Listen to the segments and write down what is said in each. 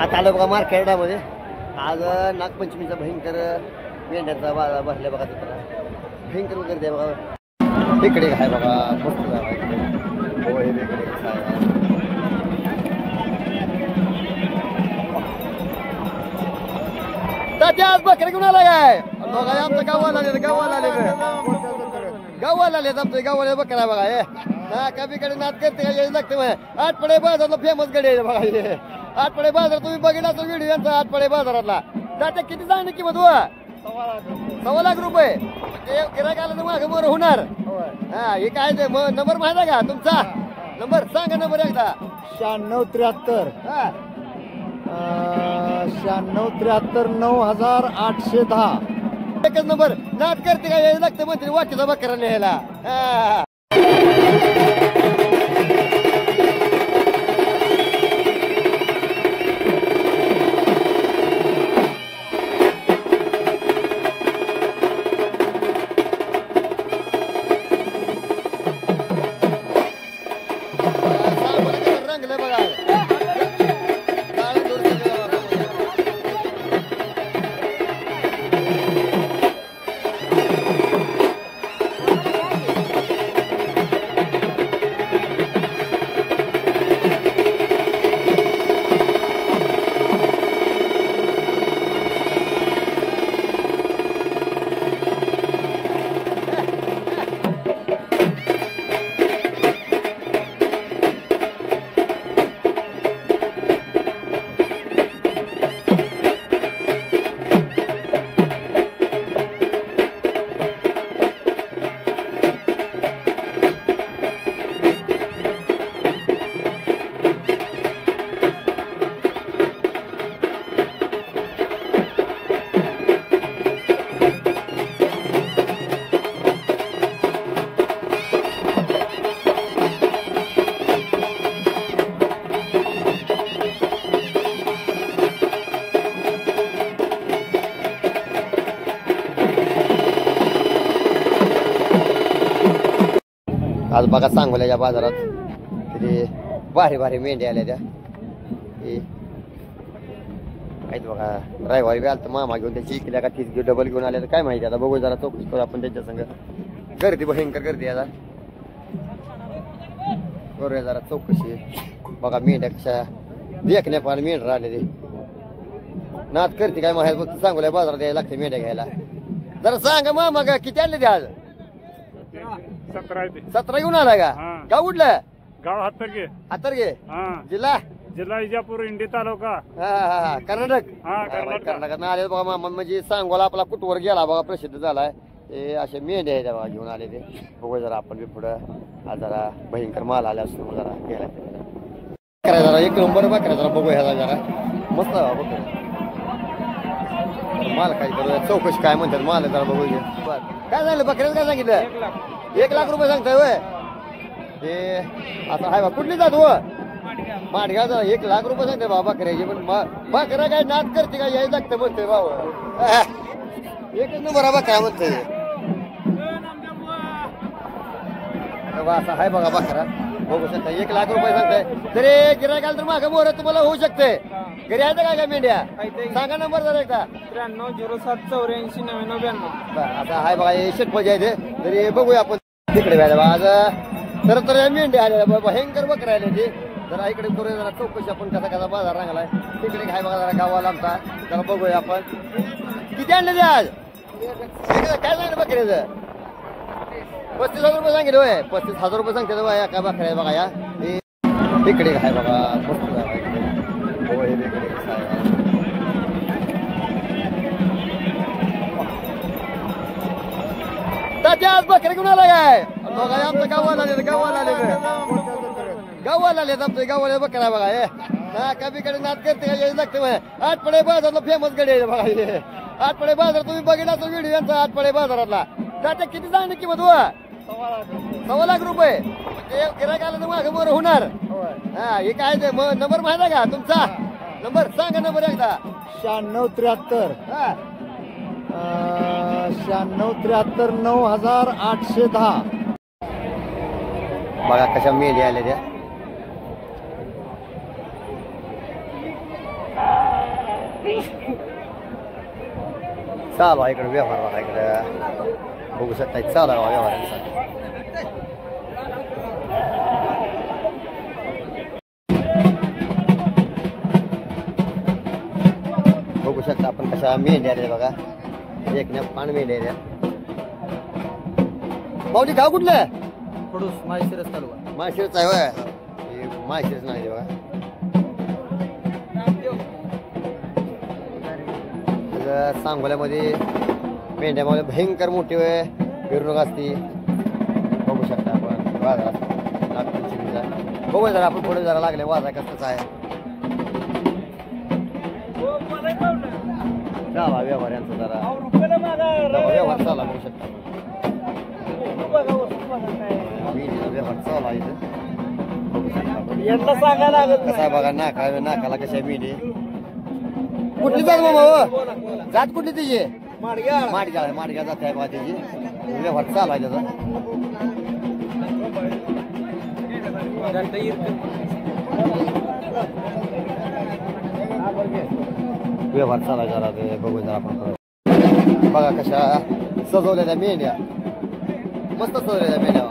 आता आलो बघा मार्केटामध्ये. आज नागपंचमीचा भयंकर मेंढ्याचा बाजार भरल्या बघा तिथला भयंकर गर्दी आहे बघा. इकडे आहे बघा मस्त हो हे इकडे कसं आहे. तात्या आज बकरे घेऊन आला काय बघा. आमचं गावाला आले गावाला आले गावाला आले आमचं गावाला बकरा बघा. हे ना कमीकडे नाद करते का यायला लागते. आठपडे बाजारला फेमस गडी आहे बघा. हे आठपडे बाजार तुम्ही बघितला तर व्हिडिओ यांचा आठपडे बाजारातला. तात्या किती सांगणे किंमत हो? 1.25 लाख रुपये. गिरायक आलं तर मागं मोर होणार. हा हे काय ते नंबर माहिती आहे का तुमचा? नंबर सांगा नंबर एकदा. 9673 9673 9810. एकच नंबर. नाद करते का यायला लागतं म्हणते वाटीचा बकरा न्यायला. आज बघा सांगोल्याच्या बाजारात किती भारी भारी मेंढ्या आल्या त्या. आहेत बघा. रविवारी बी आलं तर मामा घेऊन त्याची इकल्या का तीच डबल घेऊन आल्या तर काय माहिती. आता बघू जरा चौकशी करू आपण त्यांच्या संग. गर्दी भयंकर गर्दी आता करूया जरा चौकशी. बघा मेंढ्या कशा देखण्या पाहिजे मेंढ राहिले ते नाद करते काय माहिती. फक्त सांगोल्या बाजारात यायला लागते मेंढ्या घ्यायला. जरा सांगा मामा का किती आणले ते आज? 17 घेऊन आला का? गाव कुठलं? गाव हातरगे. हातरगे जिल्हा जिल्हा इजापूर इंडी तालुका कर्नाटक. कर्नाटकात आले बघा मामा. म्हणजे सांगोला आपला कुटवर गेला बघा प्रसिद्ध झालाय. ते असे मेंढ्या आहेत बघा घेऊन आले ते. बघू जरा आपण बी पुढं आज जरा भयंकर माल आला असतो जरा घ्यायला करायला जरा 1 नंबर बकरा जरा बघू ह्याला जरा मस्त बघ माल काय करूया चौकशी काय म्हणतात माल जरा बघू. काय झालं बकऱ्याचं काय सांगितलं? 1 लाख रुपये सांगताय वय. ते आता आहे बा कुठली जात हो? माडगाव. 1 लाख रुपये सांगते बाबा बकऱ्याची. पण बकरा काय नाद करते का यायला लागतं म्हणतोय भाऊ. एकच नंबर बकरा म्हणतोय. असं आहे बघा बकरा बघू शकता. 1 लाख रुपये सांगताय. तरी गिरायक आलं तर मागं मोर तुम्हाला होऊ शकते. घरी आहे काय काय मेंढ्या? सांगा नंबर जरा एकदा. 9307849992. आता हाय बघा शेटपजे आहे ते. तरी बघूया आपण तिकडे व्हायला आज तर या मेंढ्या आलेल्या भयंकर बकरा आले ते. जरा इकडे करूया जरा चौकशी आपण कसा कसा बाजार रांगलाय. तिकडे काय बघा जरा गावाला आमचा जरा बघूया आपण. किती आणले ते आज? काय सांगितलं बकऱ्याचं? 35,000 रुपये सांगितलं होय. 35,000 रुपये सांगते बघा काय बकऱ्या बघा. या तिकडे काय बघा मस्त तात्या आज बकरे घेऊन आला काय बघा. आमचं गावाला आले गावाला आले गावाला आले आमचं गावाला बकरा बघा. हे ना कमीकडे नाद करते का यायला लागते. आठपडे बाजारला फेमस गडी आहे बघा. हे आठपडे बाजार तुम्ही बघितला तर व्हिडिओ यांचा आठपडे बाजारातला. तात्या किती सांगणे किंमत हो? 1.25 लाख रुपये. गिरायक आलं तर मागं मोर होणार. हा हे काय ते नंबर माहिती आहे का तुमचा? नंबर सांगा नंबर एकदा. 9673 9673 9810. बघा कशा मेंढ्या आल्या त्या. चालू आहे इकडे व्यवहार बघा इकडे बघू शकता चालू आहे व्यवहारांचा. बघू शकता आपण कशा मेंढ्या आहेत बघा एक ना पान मेंढ्या आहेत. माऊली गाव कुठलं? खडूस माळशिरस तालुका. माळशिरस आहे होय. माळशिरस नाही बघा. सांगोल्यामध्ये मेंढ्यामध्ये भयंकर मोठी मिरवणूक असते. बघू शकता आपण बाजारात नागपंचमीचा. बघू जरा आपण पुढे जरा लागले वाजा कसं आहे. चाला व्यवहार यांचा जरा व्यवहार चाला बघू शकता. व्यवहार चालू आहे कसा आहे बघा. नाकाला कशा मेंढी कुठली जात बाबा जात कुठली तिची? माडग्या जात आहे बघा त्याची. व्यवहार चालू आहे त्याचा. व्यवहार चालू आहे जरा ते बघू जरा आपण. बघा कशा सजवलेल्या मेंढ्या मस्त सजवलेल्या मेंढ्या.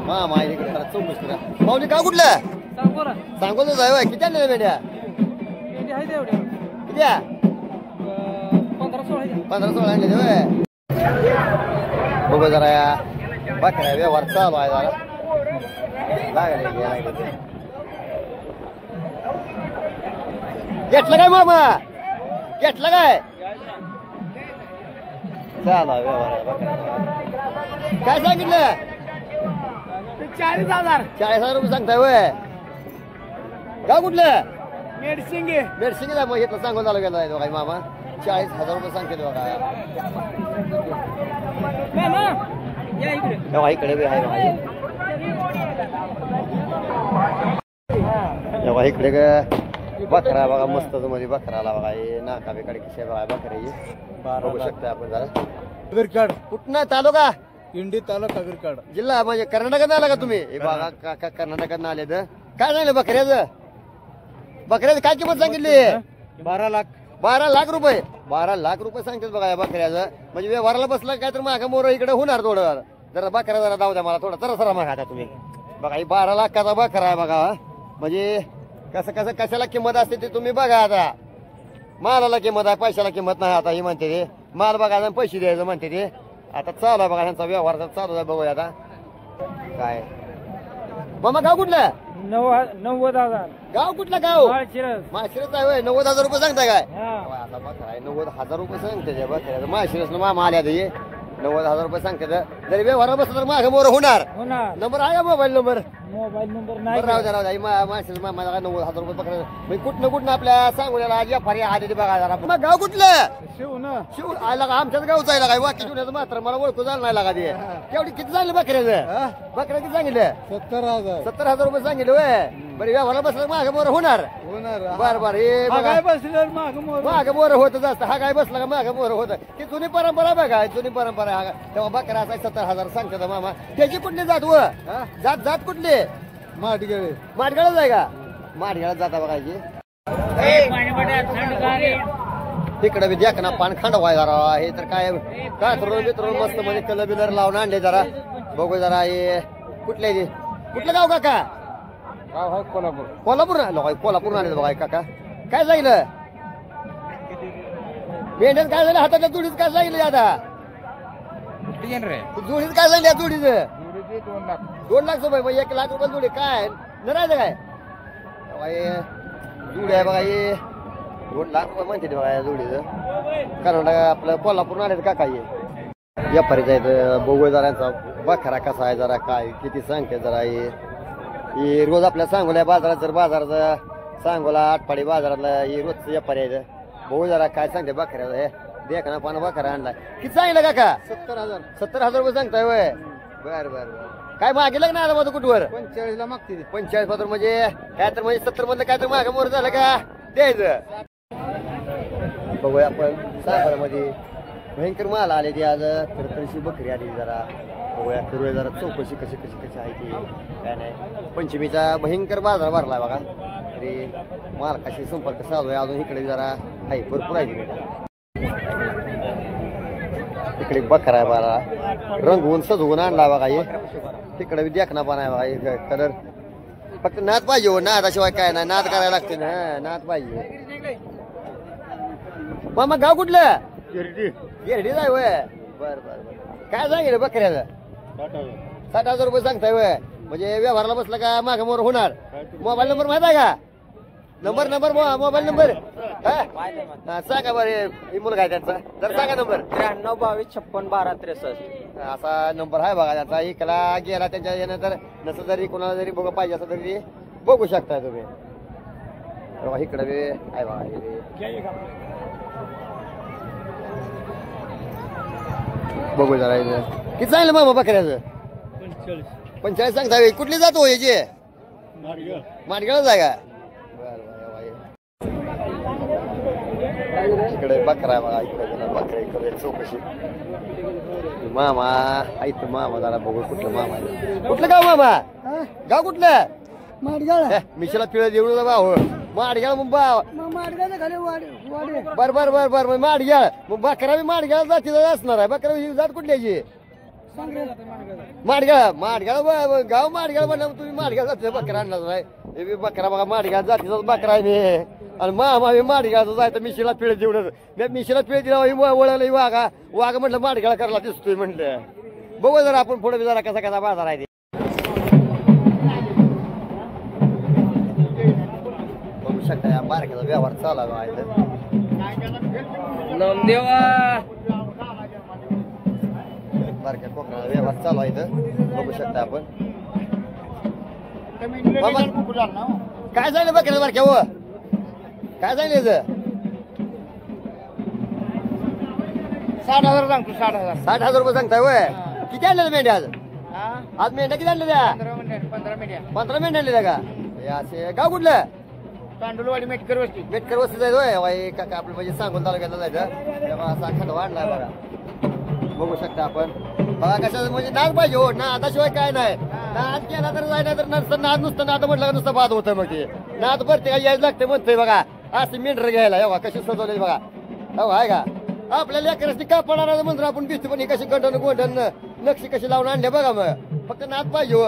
मामा इकडे जरा चौकशी करा. माऊली गाव कुठलं? सांगोलच आहे. किती आणलेल्या मेंढ्या? किती 15-16 आणले होय. बघू जरा या बकऱ्या व्यवहार चालू आहे जरा लागले. घेतलं काय मामा? घेतलं काय? चालू आहे व्यवहार. काय सांगितलं? 40,000 रुपये सांगताय वय. गाव कुठलं? मेडसिंग मग घेतलं सांगून चालू गेला आहे बघा मामा. 40,000 रुपये सांगते बघा. इकडे आहे इकडे बकरा बघा मस्त मध्ये बकराला बघा. हे नाका बिकाडी कशी बघा बकऱ्याची. बघू शकता आपण जरा. विरकाड कुठं तालुका? इंडी तालुका विरकाड जिल्हा म्हणजे कर्नाटकात आला का तुम्ही? हे बघा काका कर्नाटकात आले तर काय झालं बकऱ्याचं? बकऱ्याचं काय किंमत सांगितली? 12 लाख. 12 लाख रुपये. 12 लाख रुपये सांगतात बघा या बकऱ्याचं. म्हणजे व्यवहाराला बसला काय तर मागा मोर इकडे होणार थोडं. जरा बकऱ्या जरा जाऊ द्या मला थोडा सरा मागा आता तुम्ही. बघा ही 12 लाखाचा बकरा आहे बघा. म्हणजे कसं कसं कशाला किंमत असते ते तुम्ही बघा. आता मालाला किंमत आहे पैशाला किंमत नाही. आता ही म्हणते ते माल बघायचा पैसे द्यायचं म्हणते ते. आता चालू आहे बघा यांचा व्यवहार चालू आहे. बघूया आता काय. मामा गाव कुठलं? 90,000. गाव कुठलं गाव? माळशिरस आहे होय. 90,000 रुपये सांगताय काय? आता बघा 90,000 रुपये सांगते बघा. माळशिरस मामा आल्या ते 90,000 रुपये सांगते. जरी व्यवहार बसला तर मागे मोर होणार. नंबर आहे का मोबाईल नंबर? नाही. राहू द्या माळशिरस मामा 90,000 रुपये पकडा. कुठनं आपल्या सांगूला आज या फारी आले बघा जरा. मग गाव कुठलं? शिव आला का? आमच्याच गावचा आहे काय? वाकी शिवण्याचं मात्र मला ओळखू झालं नाही लागा ते. केवढी किती झालं बकऱ्याचं? बकऱ्या किती सांगितलं? 70,000 रुपये सांगितलं होय. बरं व्यवहार बसला मागे मोर होणार. बरं हे मागे मोर होत जास्त. हा काय बसला का मागे मोर होत. ती जुनी परंपरा बघा. जुनी परंपरा आहे. तेव्हा बकरा असाय 70,000 सांगतात मामा. त्याची कुठली जात व जात कुठली? माडगाळच आहे का? माडगाळात जाता बघायची. तिकडे बी द्या ना पान खांडवाय जरा. हे तर काय कातरून बितरून मस्त मध्ये कलर बिलर लावून आणले जरा. बघू जरा हे कुठले कुठलं गाव काका? कोल्हापूर कोल्हापूर आले बघा काका. काय सांगितलं मेंढ्यात? काय झालं हाताच्या जोडीत? काय सांगितलं आता जोडीत? काय सांगितलं जोडीचं? 2 लाख रुपये. मग 1 लाख रुपये जोडी. काय न राहायचं काय जोडी आहे बघा. हे 2 लाख रुपये म्हणते बघा या जोडीचं. कर्नाटक आपलं कोल्हापूर आले काका. ये व्यापारीचा आहे. बघू जरा यांचा बकरा कसा आहे जरा. काय किती सांगते जरा. हे रोज आपल्या सांगोला बाजारात जर बाजाराचा सांगोला आटपाडी बाजारातला हे रोजचं व्यापारी आहे. बघू जरा काय सांगते बकऱ्याचं. हे देख ना पान बकरा आणलाय. किती सांगितलं काका? 70,000. 70,000 रुपये सांगताय वय. बर बर बर. काय मागे ना आता कुठवर 45 ला मागते 45 पत्र म्हणजे काय तर म्हणजे 70 मधलं काय तर मागे मोर झालं का द्यायचं. बघूया आपण साखरामध्ये भयंकर माल आले ती आज थरथरशी बकरी आली जरा बघूया फिरूया जरा चौकशी कशी आहे ती काय नाही. पंचमीचा भयंकर बाजार भरलाय बघा तरी मालकाशी संपर्क साधूया अजून इकडे जरा आहे भरपूर आहे इकडे बकरा आहे बारा रंगवून सजवून आणला बघा हे तिकडे बी देखना पण आहे बघा हे कलर फक्त नाद पाहिजे हो नादाशिवाय काय नाही नाद करायला लागते ना नाद पाहिजे. मामा गाव कुठलं गिरडी जाय वय बर काय सांगितलं बकऱ्याचं 60,000 रुपये सांगताय वय म्हणजे व्यवहाराला बसला का माग मोर होणार. मोबाईल नंबर माहित आहे का नंबर मोबाईल नंबर सांगा बरं मुलगा आहे त्यांचा जर सांगा नंबर 93 22 56 12 63 असा नंबर आहे बघा त्याचा इकला गेला त्यांच्या यानं तर नसं जरी कोणाला जरी बघा पाहिजे असं तरी बघू शकता तुम्ही बघा इकडे बी आहे बघा बघू जरा किती सांगितलं मामा बकऱ्याचं 45 सांगता कुठली जातो याची माडगेळच आहे का इकडे बकरा आहे बघा इकडे बकरा इकडे चौकशी मामा ऐकतो मामा जरा बघू कुठलं मामा आहे कुठलं गाव मामा गाव कुठलं माडगाळ मिशीला पिळत येऊ भाऊ माडग्याळ मग बाव बर माडग्याळ मग बकरा बी माडग्याळ जातीचा असणार आहे बकरा ही जात कुठल्याची माडग्याळ गाव माडग्याळ म्हणलं तुम्ही माडग्याळ जातीचा बकरा आणला नाही हे बी बकरा बघा माडग्याळ जातीचाच बकरा आहे मी आणि मामा मी माडग्याळचं जायचं मिशीला पिळत जेवढं मी मिशीला पिळत दिला वळलं वाघ म्हटलं माडग्याळ करायला दिसतोय म्हटलं बघू जरा आपण पुढे जरा कसा बाजार आहे शकता या बारक्याचा व्यवहार चालू आहे बारक्या कोकणाला व्यवहार चालू आहे बघू शकता आपण काय झालं बघा बारक्या व काय झालं 60,000 सांगतो 60,000 60,000 रुपये सांगताय वय किती आणलेलं मेंढ्या आज मेंढ्या किती आणलेल्या 15 मेंढ्या 15 मेंढ्या आणलेल्या का असे गाव कुठलं तांडुलवाडी मेटकर वस्ती जायचं होय काका आपलं म्हणजे सांगून तालुक्याला जायचं तेव्हा असा खंड वाढलाय बघा बघू शकता आपण बघा कशा म्हणजे नाद पाहिजे हो नादाशिवाय काय नाही नाद केला तर जाय नाही तर नसतं नाद नुसतं नाद म्हटलं नुसतं बाद होतं मग ते नाद भरते का यायला लागते म्हणतोय बघा असं मेंढर घ्यायला एव्हा कशी सजवले बघा हो आहे का आपल्याला लेकराची कापणार म्हणतो आपण दिसतो पण कशी गंठन गोंठन नक्षी कशी लावून आणले बघा मग फक्त नाद पाहिजे हो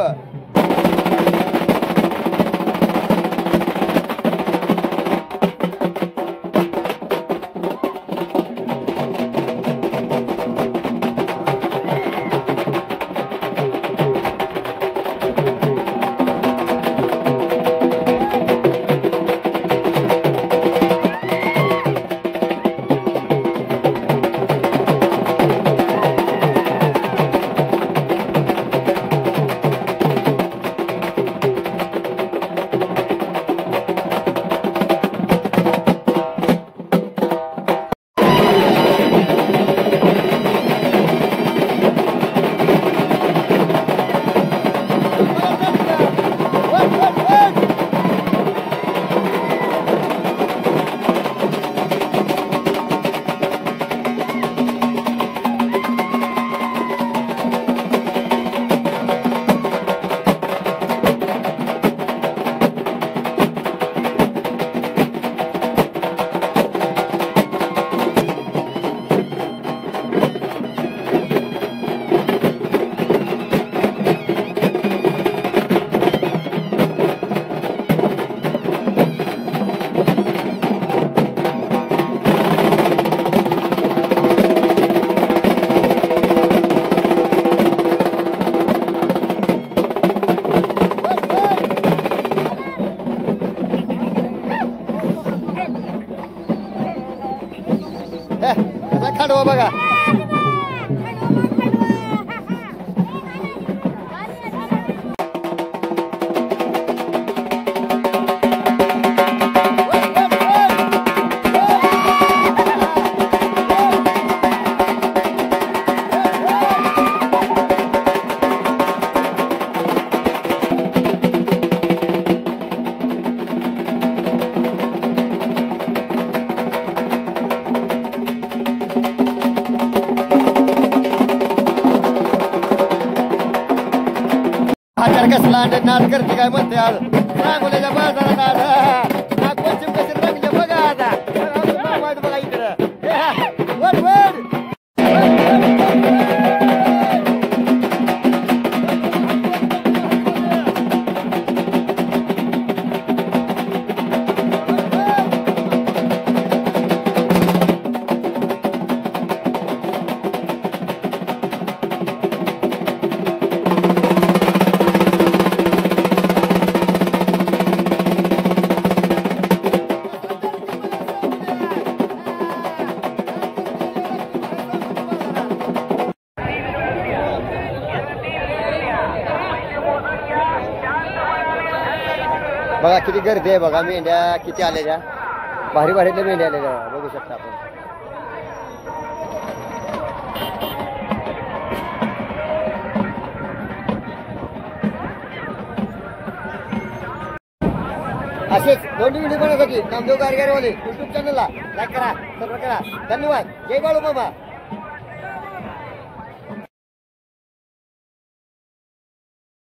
खांडवा बघा कसला अंडे नाद करते काय म्हणते आज सांगोल्याच्या बाजारात आज नागपंचमी कशी रंगले बघा आता बघा इकडं वर वर बघा किती गर्दी आहे बघा मेंढ्या किती आलेल्या भारी भारीतल्या मेंढ्या आलेल्या बघू शकता आपण असेच दोन व्हिडिओ बनवण्यासाठी नामदेव गारगारवाले युट्यूब चॅनलला लाईक करा सबस्क्राईब करा धन्यवाद जय बाळू मामा.